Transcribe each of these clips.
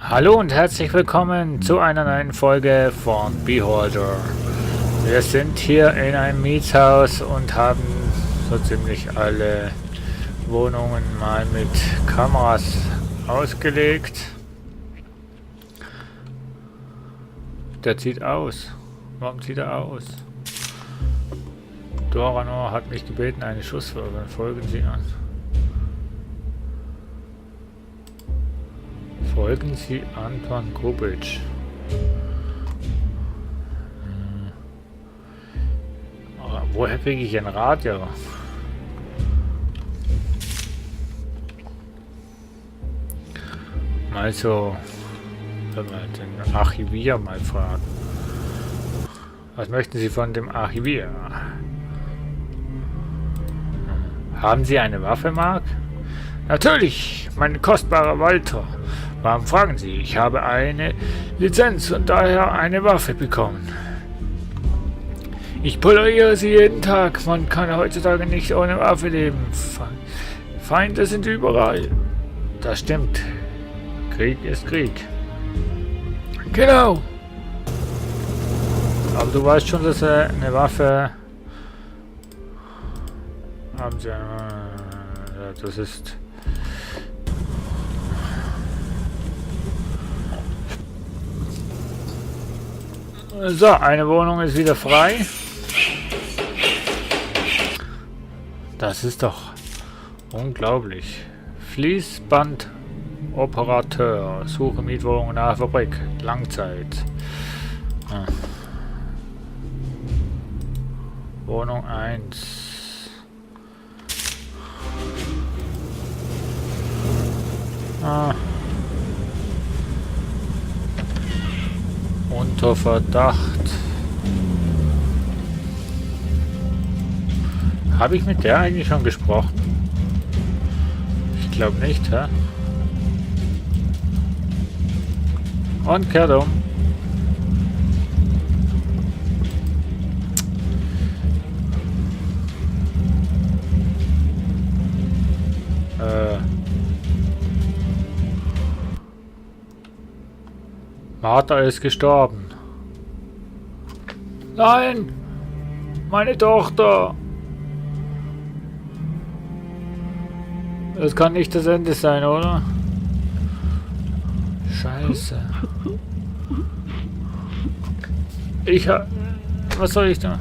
Hallo und herzlich willkommen zu einer neuen Folge von Beholder. Wir sind hier in einem Mietshaus und haben so ziemlich alle Wohnungen mal mit Kameras ausgelegt. Der zieht aus. Warum zieht er aus? Doranor hat mich gebeten, eine Schusswaffe. Folgen Sie an. Folgen Sie Anton Kubic. Woher kriege ich ein Radio? Also, wenn wir den Archivier mal fragen. Was möchten Sie von dem Archivier? Haben Sie eine Waffe, Mark? Natürlich, mein kostbarer Walter. Warum fragen Sie? Ich habe eine Lizenz und daher eine Waffe bekommen. Ich polariere sie jeden Tag. Man kann heutzutage nicht ohne Waffe leben. Feinde sind überall. Das stimmt. Krieg ist Krieg. Genau. Aber du weißt schon, dass eine Waffe... Haben Sie eine... Ja, das ist... So, eine Wohnung ist wieder frei. Das ist doch unglaublich. Fließbandoperateur. Suche Mietwohnung nahe Fabrik. Langzeit. Ah. Wohnung 1. Ah. Unter Verdacht. Habe ich mit der eigentlich schon gesprochen? Ich glaube nicht, hä? Und kehrt um. Martha ist gestorben. Nein! Meine Tochter! Das kann nicht das Ende sein, oder? Scheiße. Was soll ich da?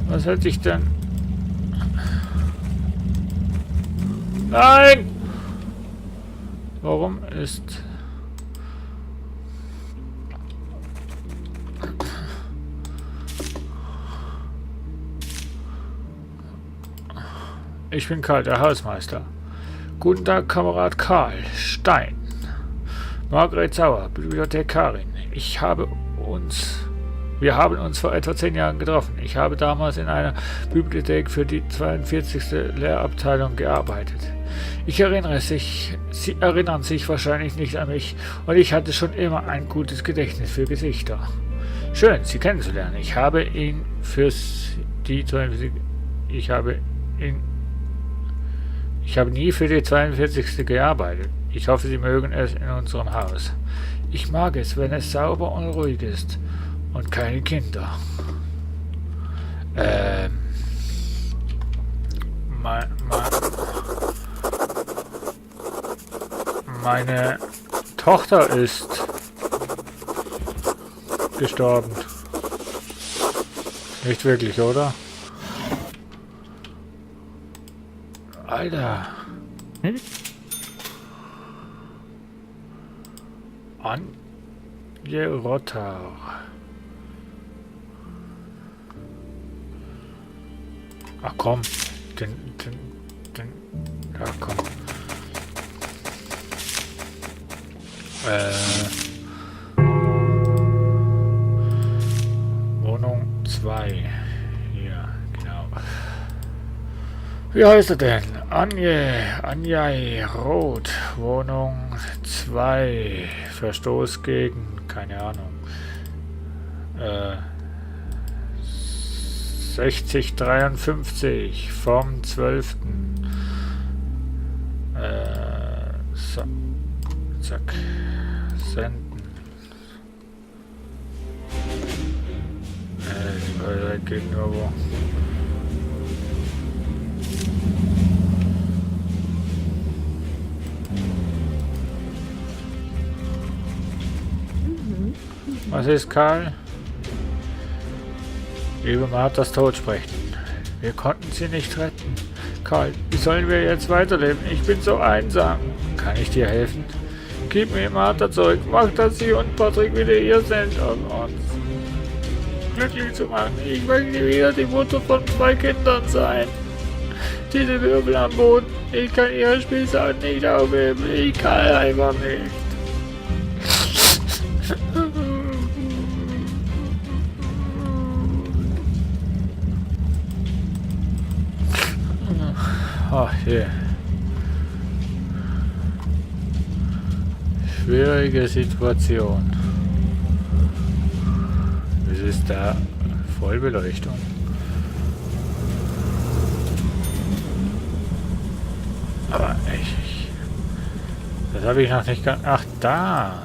Was hätte ich denn? Nein! Warum ist... Ich bin Karl, der Hausmeister. Guten Tag, Kamerad Karl Stein. Margret Sauer, Bibliothekarin. Wir haben uns vor etwa 10 Jahren getroffen. Ich habe damals in einer Bibliothek für die 42. Lehrabteilung gearbeitet. Sie erinnern sich wahrscheinlich nicht an mich und ich hatte schon immer ein gutes Gedächtnis für Gesichter. Schön, Sie kennenzulernen. Ich habe nie für die 42. gearbeitet. Ich hoffe, Sie mögen es in unserem Haus. Ich mag es, wenn es sauber und ruhig ist. Und keine Kinder. Meine Tochter ist gestorben. Nicht wirklich, oder? Alter. Anje Rotter. Ach komm. Ja komm. Wohnung 2. Hier, genau. Wie heißt er denn? Anjay Roth. Wohnung 2. Verstoß gegen, keine Ahnung. 6053 vom 12. So. Zack. Senden. Die Weisheit geht nur wo. Was ist, Karl? Liebe Marthas Tod sprechen. Wir konnten sie nicht retten. Karl, wie sollen wir jetzt weiterleben? Ich bin so einsam. Kann ich dir helfen? Gib mir Martha zurück. Mach, dass sie und Patrick wieder hier sind, um uns glücklich zu machen. Ich möchte wieder die Mutter von 2 Kindern sein. Diese Wirbel am Boden. Ich kann ihre Spielsachen nicht aufheben. Ich kann einfach nicht. Ach je. Schwierige Situation. Es ist da Vollbeleuchtung. Aber das habe ich noch nicht ganz. Ach, da.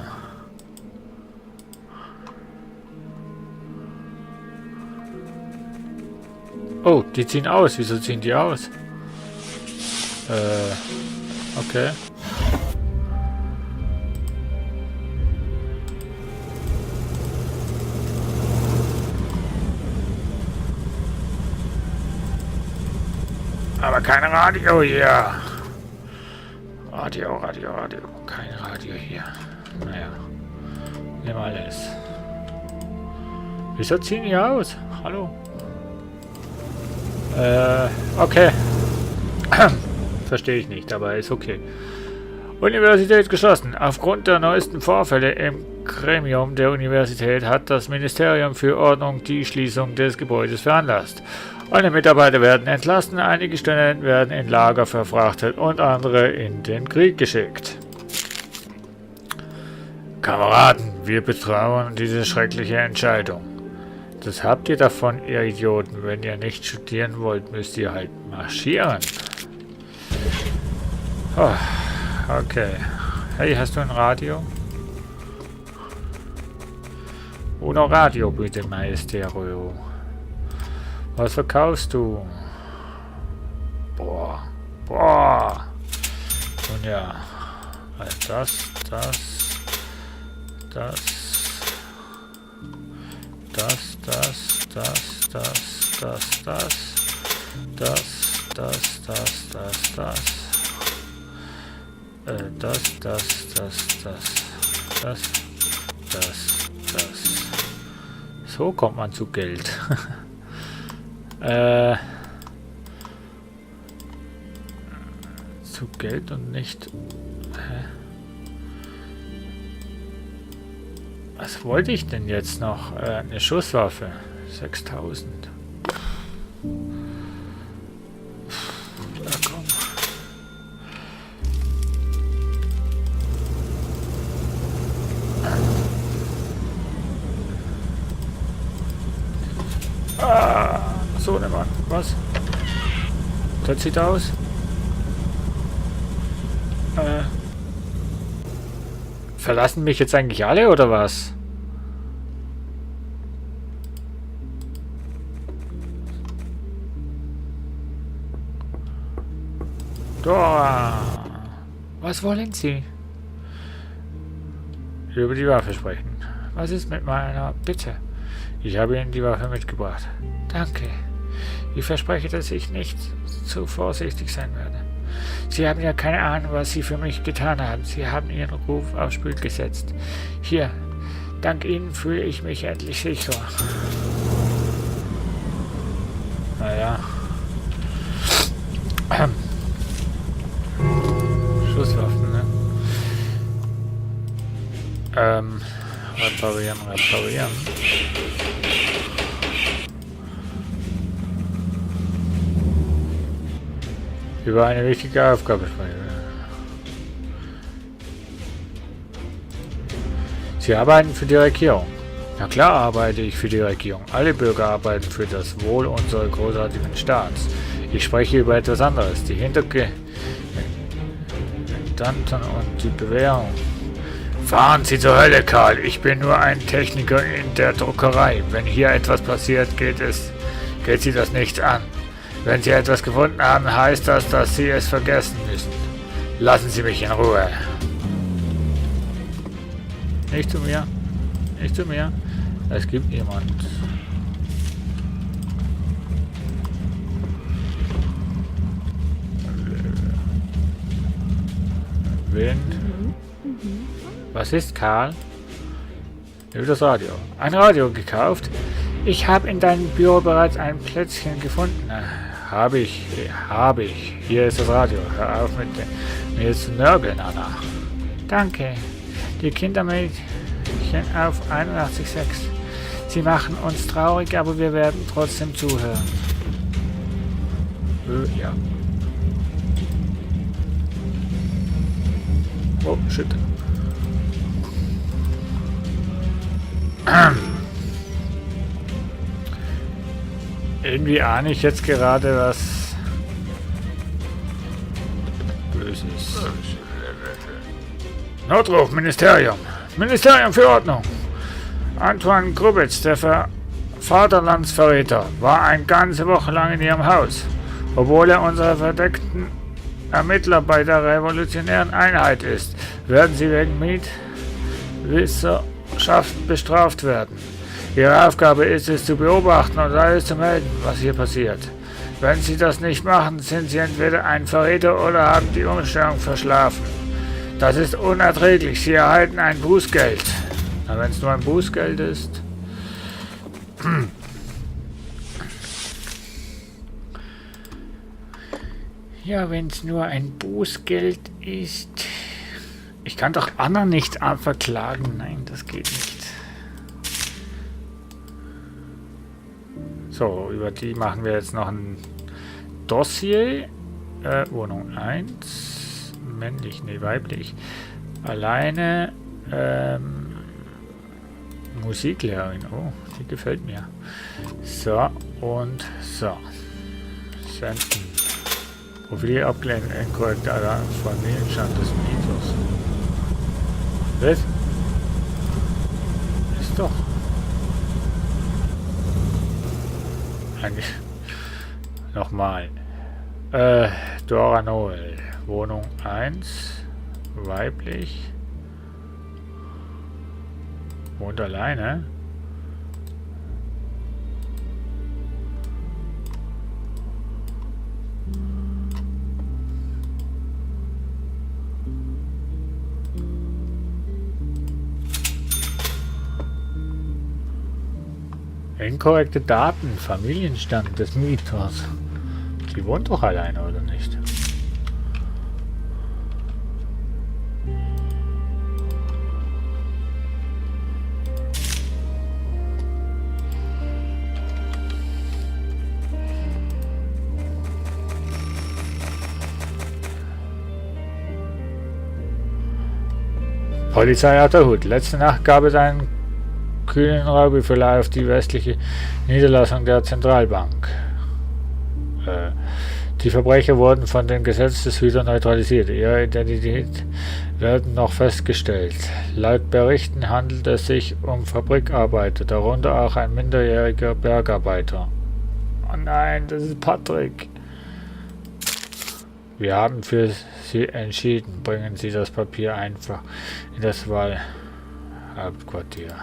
Oh, die ziehen aus. Wieso ziehen die aus? Okay. Aber kein Radio hier. Radio. Kein Radio hier. Naja. Nimm alles. Wieso ziehen die aus? Hallo? Okay. Verstehe ich nicht, aber ist okay. Universität geschlossen. Aufgrund der neuesten Vorfälle im Gremium der Universität hat das Ministerium für Ordnung die Schließung des Gebäudes veranlasst. Alle Mitarbeiter werden entlassen, einige Studenten werden in Lager verfrachtet und andere in den Krieg geschickt. Kameraden, wir betrauern diese schreckliche Entscheidung. Das habt ihr davon, ihr Idioten. Wenn ihr nicht studieren wollt, müsst ihr halt marschieren. Oh, okay. Hey, hast du ein Radio? Uno Radio, bitte, Maestro. Was verkaufst du? Boah. Und ja. Das. So kommt man zu Geld. Zu Geld und nicht... Was wollte ich denn jetzt noch? Eine Schusswaffe. 6000. Ja, komm. So, ne Mann. Was? Das sieht aus. Verlassen mich jetzt eigentlich alle, oder was? Dora! Was wollen Sie? Über die Waffe sprechen. Was ist mit meiner Bitte? Ich habe Ihnen die Waffe mitgebracht. Danke. Ich verspreche, dass ich nicht zu vorsichtig sein werde. Sie haben ja keine Ahnung, was Sie für mich getan haben. Sie haben Ihren Ruf aufs Spiel gesetzt. Hier, dank Ihnen fühle ich mich endlich sicher. Naja. Schusswaffen, ne? Reparieren. Über eine wichtige Aufgabe sprechen. Sie arbeiten für die Regierung. Na klar arbeite ich für die Regierung. Alle Bürger arbeiten für das Wohl unseres großartigen Staats. Ich spreche über etwas anderes. Die Mandanten und die Bewährung. Fahren Sie zur Hölle, Karl. Ich bin nur ein Techniker in der Druckerei. Wenn hier etwas passiert, geht Sie das nichts an. Wenn Sie etwas gefunden haben, heißt das, dass Sie es vergessen müssen. Lassen Sie mich in Ruhe. Nicht zu mir. Nicht zu mir. Es gibt jemand. Wind. Was ist, Karl? Über das Radio. Ein Radio gekauft? Ich habe in deinem Büro bereits ein Plätzchen gefunden. Habe ich. Hier ist das Radio. Hör auf mit mir zu nörgeln, Anna. Danke. Die Kindermädchen auf 81,6. Sie machen uns traurig, aber wir werden trotzdem zuhören. Ja. Oh, shit. Irgendwie ahne ich jetzt gerade was Böses. Notruf, Ministerium. Ministerium für Ordnung. Antoine Grubitz, der Vaterlandsverräter, war eine ganze Woche lang in ihrem Haus, obwohl er unser verdeckten Ermittler bei der revolutionären Einheit ist, werden sie wegen Mitwissenschaft bestraft werden. Ihre Aufgabe ist es, zu beobachten und alles zu melden, was hier passiert. Wenn sie das nicht machen, sind sie entweder ein Verräter oder haben die Umstellung verschlafen. Das ist unerträglich. Sie erhalten ein Bußgeld. Na, wenn es nur ein Bußgeld ist. Ja, wenn es nur ein Bußgeld ist. Ich kann doch Anna nicht verklagen. Nein, das geht nicht. So, über die machen wir jetzt noch ein Dossier. Wohnung 1. Männlich, nee, weiblich. Alleine. Musiklehrerin. Oh, die gefällt mir. So, und so. Senden. Profil abgelehnt, inkorrekt, Familienstand des Mieters. Was? Ist doch. Eigentlich. Nochmal. Dora Noel. Wohnung 1. Weiblich. Wohnt alleine. Inkorrekte Daten, Familienstand des Mieters. Sie wohnt doch alleine, oder nicht? Polizei auf der Hut. Letzte Nacht gab es einen kühlen Raubüberfall auf die westliche Niederlassung der Zentralbank. Die Verbrecher wurden von den Gesetzeshütern neutralisiert. Ihre Identität werden noch festgestellt. Laut Berichten handelt es sich um Fabrikarbeiter, darunter auch ein minderjähriger Bergarbeiter. Oh nein, das ist Patrick. Wir haben für Sie entschieden. Bringen Sie das Papier einfach in das Wahlhauptquartier.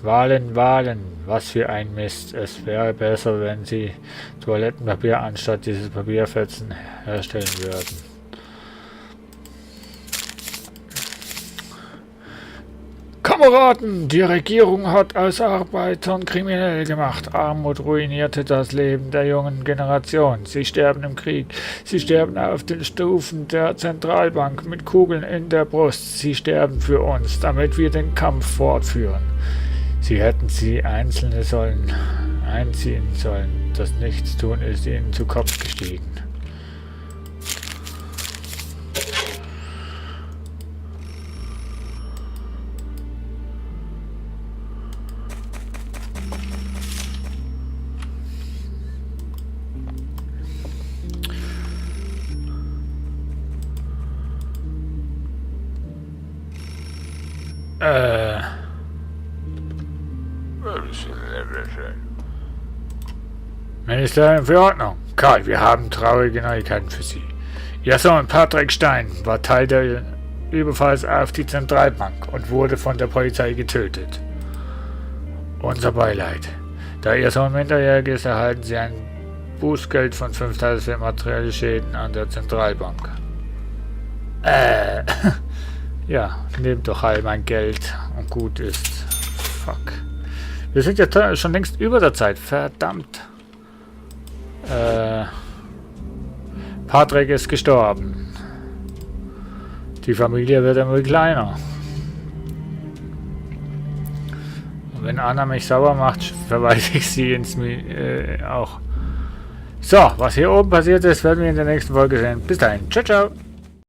Wahlen. Was für ein Mist. Es wäre besser, wenn Sie Toilettenpapier anstatt dieses Papierfetzen herstellen würden. Kameraden, die Regierung hat aus Arbeitern kriminell gemacht. Armut ruinierte das Leben der jungen Generation. Sie sterben im Krieg. Sie sterben auf den Stufen der Zentralbank mit Kugeln in der Brust. Sie sterben für uns, damit wir den Kampf fortführen. Sie hätten sie einziehen sollen. Das Nichtstun ist ihnen zu Kopf gestiegen. Ministerin für Ordnung. Karl, wir haben traurige Neuigkeiten für Sie. Ihr Sohn Patrick Stein war Teil der Überfalls auf die Zentralbank und wurde von der Polizei getötet. Unser Beileid. Da Ihr Sohn minderjährig ist, erhalten Sie ein Bußgeld von 5.000 für materielle Schäden an der Zentralbank. Ja, nehmt doch all mein Geld und gut ist. Fuck. Wir sind ja schon längst über der Zeit. Verdammt. Patrick ist gestorben. Die Familie wird immer kleiner. Und wenn Anna mich sauer macht, verweise ich sie ins auch. So, was hier oben passiert ist, werden wir in der nächsten Folge sehen. Bis dahin. Ciao, ciao.